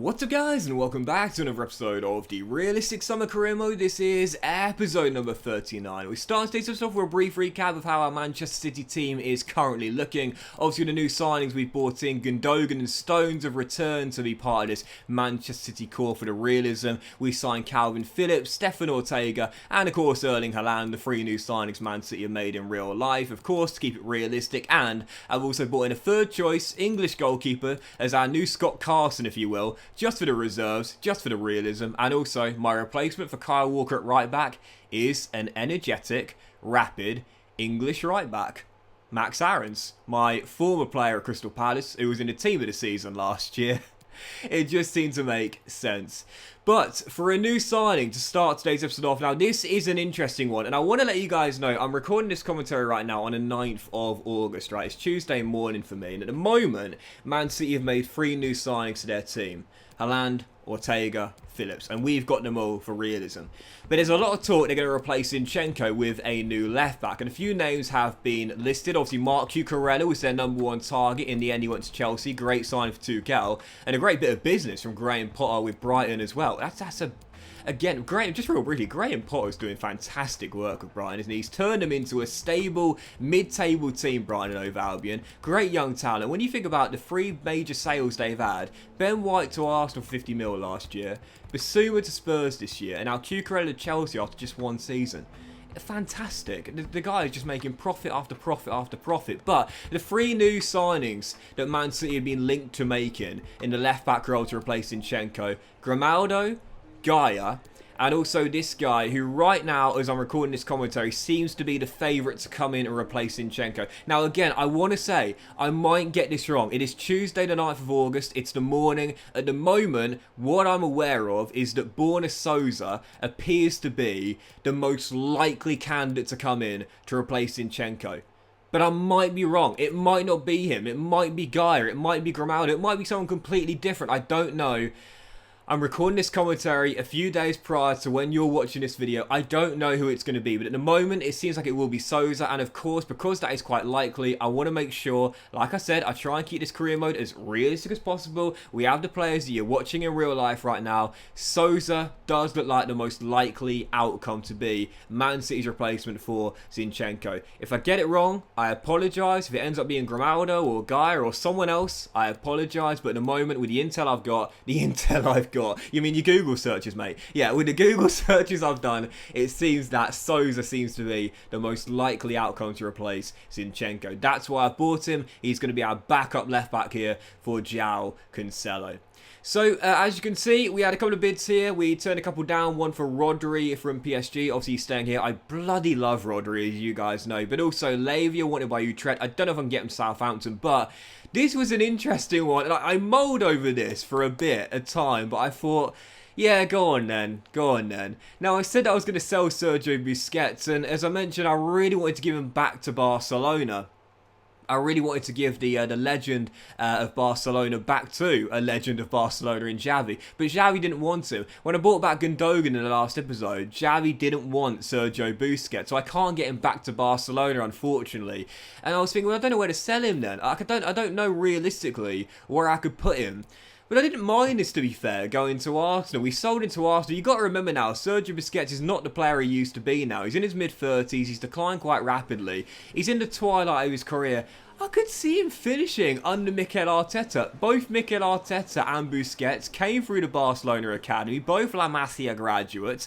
What's up guys, and welcome back to another episode of the Realistic Summer Career Mode. This is episode number 39. We start today's episode off with a brief recap of how our Manchester City team is currently looking. Obviously the new signings we've brought in, Gundogan and Stones have returned to be part of this Manchester City core for the realism. We signed Calvin Phillips, Stefan Ortega, and of course Erling Haaland, the three new signings Man City have made in real life, of course, to keep it realistic. And I've also brought in a third choice English goalkeeper as our new Scott Carson, if you will, just for the reserves, just for the realism. And also my replacement for Kyle Walker at right back is an energetic, rapid English right back, Max Aarons, my former player at Crystal Palace, who was in the team of the season last year. It just seemed to make sense. But for a new signing to start today's episode off, now this is an interesting one, and I want to let you guys know, I'm recording this commentary right now on the 9th of August, right? It's Tuesday morning for me, and at the moment, Man City have made 3 new signings to their team. Haaland, Ortega, Phillips, and we've got them all for realism. But there's a lot of talk they're going to replace Zinchenko with a new left back, and a few names have been listed. Obviously Mark Cucurella was their #1 target. In the end he went to Chelsea, great sign for Tuchel, and a great bit of business from Graham Potter with Brighton as well. That's a again, Graham Potter's doing fantastic work with Brighton, isn't he? He's turned them into a stable, mid-table team, Brighton and Hove Albion. Great young talent. When you think about the 3 major sales they've had, Ben White to Arsenal for 50 mil last year, Basuma to Spurs this year, and now Cucurella to Chelsea after just 1 season. Fantastic. The guy is just making profit after profit after profit. But the 3 new signings that Man City have been linked to making in the left-back role to replace Zinchenko, Grimaldo, Gaia, and also this guy who right now, as I'm recording this commentary, seems to be the favourite to come in and replace Zinchenko. Now again, I want to say, I might get this wrong. It is Tuesday the 9th of August, it's the morning. At the moment, what I'm aware of is that Borna Souza appears to be the most likely candidate to come in to replace Zinchenko. But I might be wrong. It might not be him. It might be Gaia. It might be Grimaldo. It might be someone completely different. I don't know. I'm recording this commentary a few days prior to when you're watching this video. I don't know who it's going to be, but at the moment it seems like it will be Souza, and of course, because that is quite likely, I want to make sure, like I said, I try and keep this career mode as realistic as possible. We have the players that you're watching in real life right now. Souza does look like the most likely outcome to be Man City's replacement for Zinchenko. If I get it wrong, I apologise. If it ends up being Grimaldo or Gaia or someone else, I apologise, but at the moment, with the intel I've got, you mean your Google searches, mate? Yeah, with the Google searches I've done, it seems that Souza seems to be the most likely outcome to replace Zinchenko. That's why I bought him. He's going to be our backup left back here for João Cancelo. So, as you can see, we had a couple of bids here. We turned a couple down. One for Rodri from PSG. Obviously, he's staying here. I bloody love Rodri, as you guys know. But also, Lavia wanted by Utrecht. I don't know if I can get him Southampton, but this was an interesting one. I mulled over this for a bit of time, but I thought, yeah, go on then. Go on then. Now, I said I was going to sell Sergio Busquets, and as I mentioned, I really wanted to give him back to Barcelona. I really wanted to give the legend of Barcelona back to a legend of Barcelona in Xavi. But Xavi didn't want him. When I brought back Gundogan in the last episode, Xavi didn't want Sergio Busquets. So I can't get him back to Barcelona, unfortunately. And I was thinking, well, I don't know where to sell him then. I don't know realistically where I could put him. But I didn't mind this, to be fair, going to Arsenal. We sold him to Arsenal. You've got to remember now, Sergio Busquets is not the player he used to be now. He's in his mid-30s. He's declined quite rapidly. He's in the twilight of his career. I could see him finishing under Mikel Arteta. Both Mikel Arteta and Busquets came through the Barcelona Academy. Both La Masia graduates.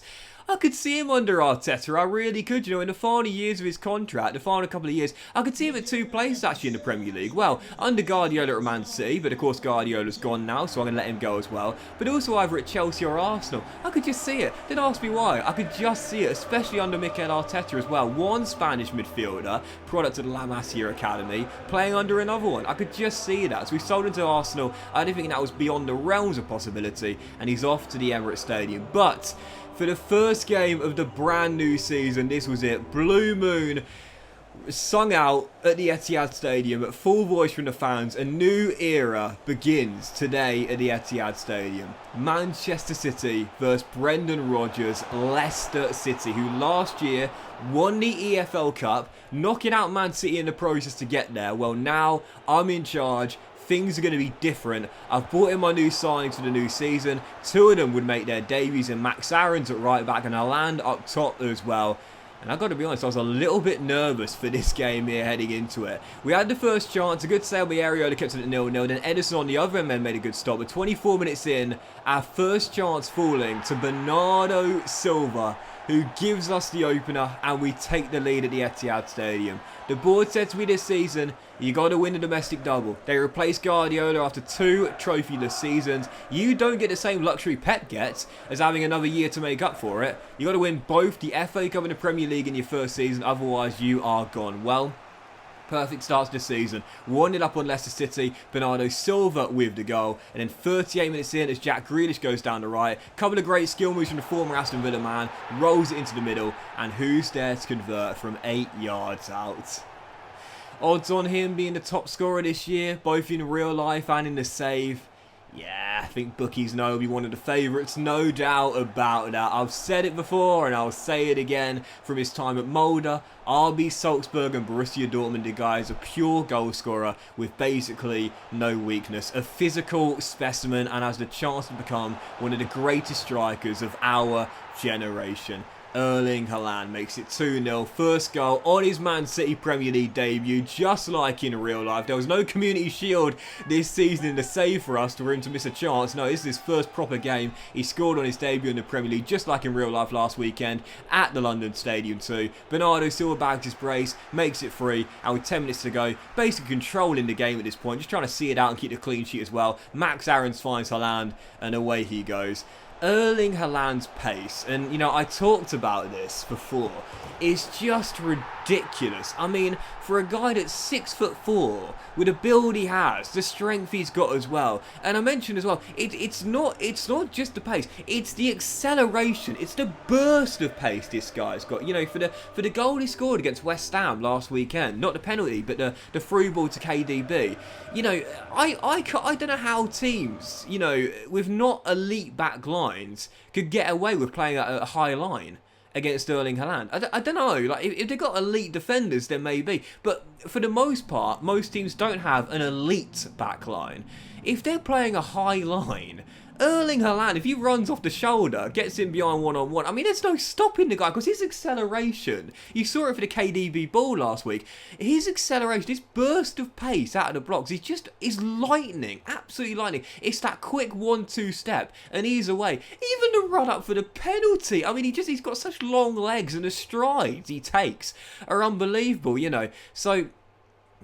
I could see him under Arteta, I really could. You know, in the final years of his contract, the final couple of years, I could see him at 2 places actually in the Premier League. Well, under Guardiola at Man City, but of course Guardiola's gone now, so I'm going to let him go as well. But also either at Chelsea or Arsenal. I could just see it. Don't ask me why. I could just see it, especially under Mikel Arteta as well. One Spanish midfielder, product of the La Masia Academy, playing under another one. I could just see that. So we sold him to Arsenal. I didn't think that was beyond the realms of possibility, and he's off to the Emirates Stadium. But for the first game of the brand new season, this was it. Blue Moon sung out at the Etihad Stadium at full voice from the fans. A new era begins today at the Etihad Stadium. Manchester City versus Brendan Rodgers' Leicester City, who last year won the EFL Cup, knocking out Man City in the process to get there. Well, now I'm in charge. things are going to be different. I've brought in my new signings for the new season. 2 of them would make their debuts, and Max Aarons at right back and Haaland up top as well. And I've got to be honest, I was a little bit nervous for this game here heading into it. We had the first chance, a good save by Areola, kept it at 0-0. Then Edison on the other end made a good stop. But 24 minutes in, our first chance falling to Bernardo Silva, who gives us the opener, and we take the lead at the Etihad Stadium. The board said to me this season, you got to win the domestic double. They replaced Guardiola after 2 trophyless seasons. You don't get the same luxury Pep gets as having another year to make up for it. You got to win both the FA Cup and the Premier League in your first season, otherwise you are gone. Well, perfect start to the season. 1-0 up on Leicester City. Bernardo Silva with the goal. And then 38 minutes in as Jack Grealish goes down the right. Couple of great skill moves from the former Aston Villa man. Rolls it into the middle. And who's there to convert from 8 yards out? Odds on him being the top scorer this year, both in real life and in the save. Yeah, I think bookies know he'll be one of the favourites, no doubt about that. I've said it before and I'll say it again from his time at Mulder. RB Salzburg and Borussia Dortmund, the guy is a pure goal scorer with basically no weakness. A physical specimen and has the chance to become one of the greatest strikers of our generation. Erling Haaland makes it 2-0. First goal on his Man City Premier League debut, just like in real life. There was no Community Shield this season in the save for us for him to miss a chance. No, this is his first proper game. He scored on his debut in the Premier League, just like in real life last weekend at the London Stadium too. Bernardo Silva bags his brace, makes it 3, and with 10 minutes to go, basically controlling the game at this point, just trying to see it out and keep the clean sheet as well. Max Aarons finds Haaland, and away he goes. Erling Haaland's pace, and you know, I talked about this before, is just ridiculous. I mean, for a guy that's 6'4", with the build he has, the strength he's got as well, and I mentioned as well, it's not just the pace, it's the acceleration, it's the burst of pace this guy's got. You know, for the goal he scored against West Ham last weekend, not the penalty, but the through ball to KDB. You know, I don't know how teams, you know, with not elite back lines could get away with playing at a high line against Erling Haaland. I don't know, like if they've got elite defenders then maybe, but for the most part most teams don't have an elite back line. If they're playing a high line, Erling Haaland, if he runs off the shoulder, gets in behind one-on-one, I mean, there's no stopping the guy, because his acceleration, you saw it for the KDB ball last week, his acceleration, his burst of pace out of the blocks, is lightning, absolutely lightning. It's that quick 1-2 step, and he's away. Even the run-up for the penalty, I mean, he's got such long legs, and the strides he takes are unbelievable, you know, so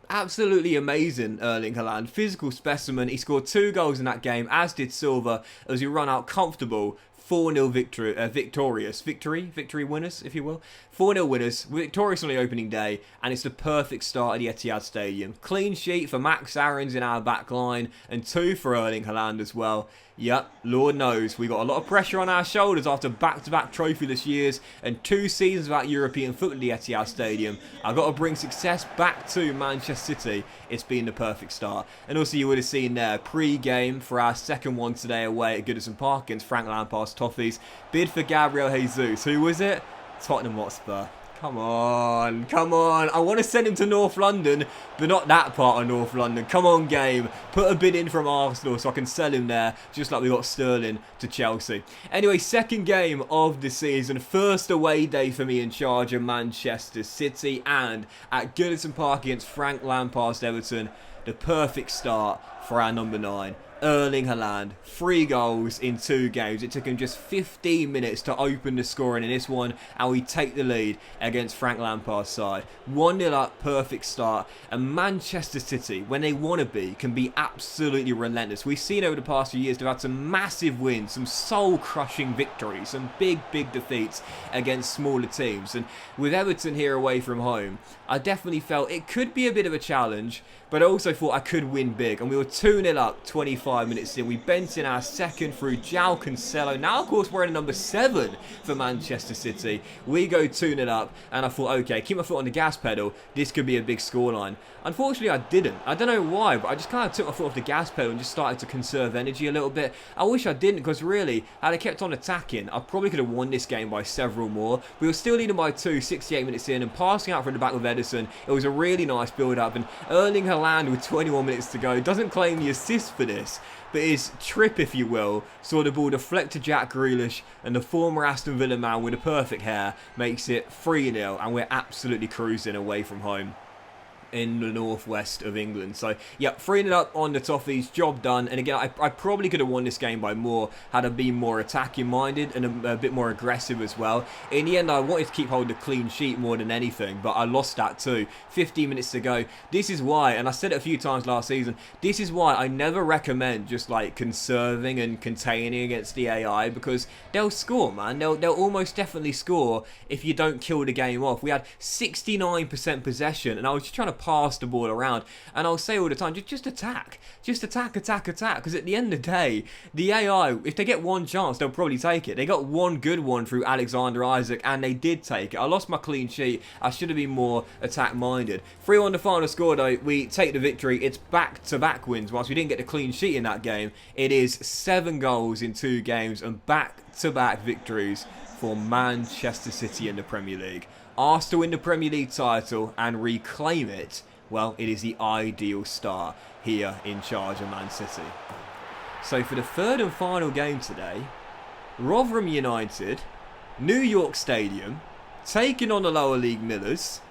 absolutely amazing, Erling Haaland. Physical specimen. He scored 2 goals in that game, as did Silva, as he run out comfortable 4-0 victory winners, if you will. 4-0 winners, victorious on the opening day, and it's the perfect start at the Etihad Stadium. Clean sheet for Max Aarons in our back line, and 2 for Erling Haaland as well. Yep, Lord knows, we got a lot of pressure on our shoulders after back-to-back trophyless years and 2 seasons without European football at the Etihad Stadium. I've got to bring success back to Manchester City. It's been the perfect start. And also you would have seen there, pre-game for our second one today away at Goodison Park against Frank Lampard's Toffees. Bid for Gabriel Jesus. Who was it? Tottenham Hotspur. Come on, come on. I want to send him to North London, but not that part of North London. Come on, game. Put a bid in from Arsenal so I can sell him there, just like we got Sterling to Chelsea. Anyway, second game of the season. First away day for me in charge of Manchester City, and at Goodison Park against Frank Lampard's Everton. The perfect start for our number 9. Erling Haaland, 3 goals in 2 games. It took him just 15 minutes to open the scoring in this one, and we take the lead against Frank Lampard's side. 1-0 up, perfect start, and Manchester City, when they want to be, can be absolutely relentless. We've seen over the past few years they've had some massive wins, some soul-crushing victories, some big defeats against smaller teams, and with Everton here away from home, I definitely felt it could be a bit of a challenge, but I also thought I could win big, and we were 2-0 up 25 minutes in. We bent in our second through João Cancelo. Now, of course, we're in number 7 for Manchester City. We go 2-0 up, and I thought, okay, keep my foot on the gas pedal. This could be a big scoreline. Unfortunately, I didn't. I don't know why, but I just kind of took my foot off the gas pedal and just started to conserve energy a little bit. I wish I didn't, because really, had I kept on attacking, I probably could have won this game by several more. We were still leading by 2, 68 minutes in, and passing out from the back with Edison. It was a really nice build-up, and Erling Haaland with 21 minutes to go. Doesn't claim the assist for this, but his trip, if you will, saw the ball deflect to Jack Grealish, and the former Aston Villa man with the perfect hair makes it 3-0, and we're absolutely cruising away from home in the northwest of England. So yeah, 3-0 up on the Toffees, job done. And again, I probably could have won this game by more had I been more attacking minded and a bit more aggressive as well. In the end, I wanted to keep hold of the clean sheet more than anything, but I lost that too. 15 minutes to go. This is why, and I said it a few times last season, this is why I never recommend just like conserving and containing against the AI, because they'll score, man. They'll almost definitely score if you don't kill the game off. We had 69% possession, and I was just trying to pass the ball around, and I'll say all the time, just attack, because at the end of the day, the AI, if they get one chance, they'll probably take it. They got one good one through Alexander Isak, and they did take it. I lost my clean sheet. I should have been more attack minded. 3-1 the final score though. We take the victory. It's back-to-back wins. Whilst we didn't get the clean sheet in that game, it is 7 goals in 2 games and back-to-back victories for Manchester City in the Premier League. Arsenal win the Premier League title and reclaim it. Well, it is the ideal start here in charge of Man City. So for the third and final game today, Rotherham United, New York Stadium, taking on the lower league Millers.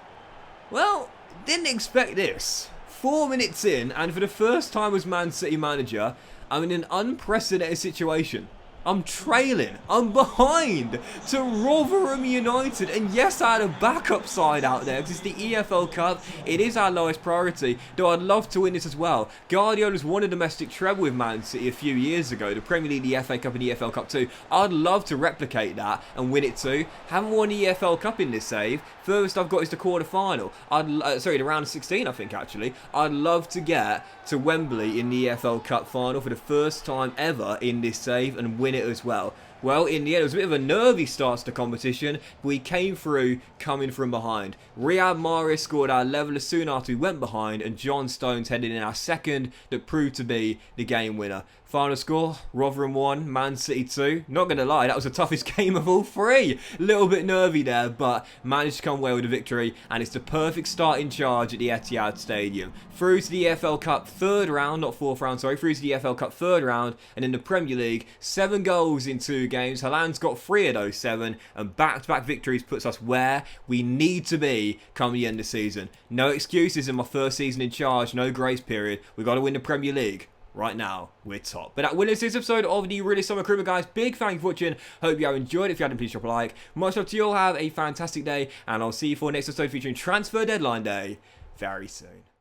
Well, didn't expect this. 4 minutes in, and for the first time as Man City manager, I'm in an unprecedented situation. I'm trailing. I'm behind to Rotherham United. And yes, I had a backup side out there because it's the EFL Cup. It is our lowest priority, though I'd love to win this as well. Guardiola's won a domestic treble with Man City a few years ago. The Premier League, the FA Cup and the EFL Cup too. I'd love to replicate that and win it too. Haven't won the EFL Cup in this save. Furthest I've got is the quarter-final. The round of 16, I think, actually. I'd love to get to Wembley in the EFL Cup final for the first time ever in this save and win it as well. Well, in the end, it was a bit of a nervy start to the competition, but we came through coming from behind. Riyad Mahrez scored our leveller soon after we went behind, and John Stones headed in our second that proved to be the game winner. Final score, Rotherham 1, Man City 2. Not going to lie, that was the toughest game of all 3. A little bit nervy there, but managed to come away with a victory, and it's the perfect start in charge at the Etihad Stadium. Through to the EFL Cup third round, not fourth round, sorry, through to the EFL Cup third round, and in the Premier League, 7 goals in 2 games. Haaland's got 3 of those 7, and back-to-back victories puts us where we need to be come the end of the season. No excuses in my first season in charge, no grace period. We've got to win the Premier League. Right now, we're top. But that will end this episode of the Really Summer Recruitment, guys. Big thank you for watching. Hope you have enjoyed. If you hadn't, please drop a like. Much love to you all. Have a fantastic day, and I'll see you for next episode featuring Transfer Deadline Day very soon.